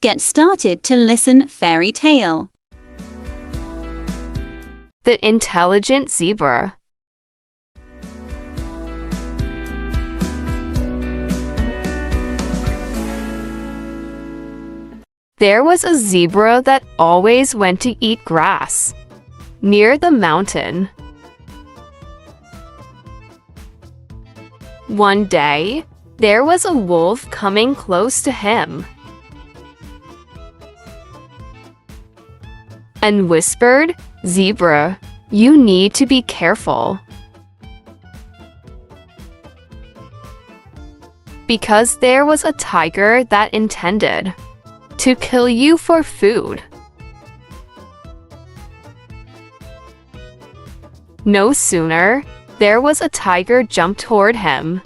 get started to listen fairy tale. The Intelligent Zebra. There was a zebra that always went to eat grass near the mountain. One day, there was a wolf coming close to him and whispered, "Zebra, you need to be careful, because there was a tiger that intended to kill you for food." No sooner there was a tiger jump toward him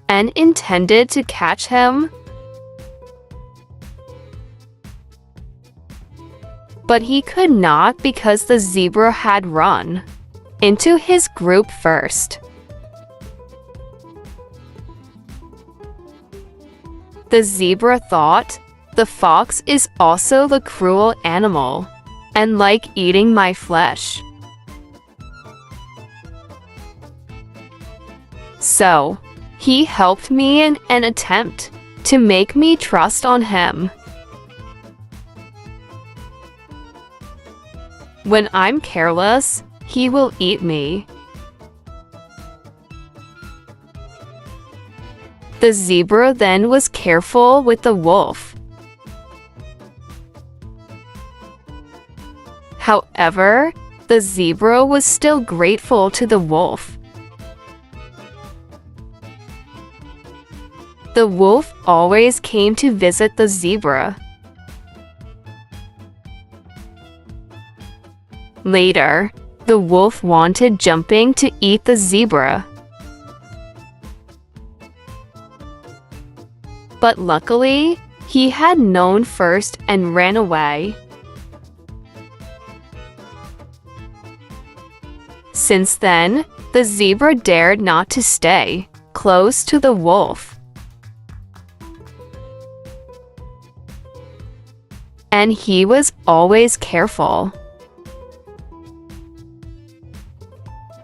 and intended to catch him, but he could not because the zebra had run into his group first. The zebra thought, "The fox is also the cruel animal and like eating my flesh. So, he helped me in an attempt to make me trust on him. When I'm careless, he will eat me." The zebra then was careful with the wolf. However, the zebra was still grateful to the wolf. The wolf always came to visit the zebra. Later, the wolf wanted jumping to eat the zebra. But luckily, he had known first and ran away. Since then, the zebra dared not to stay close to the wolf. And he was always careful.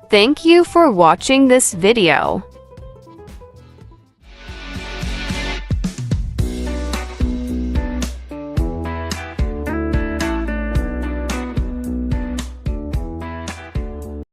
Thank you for watching this video.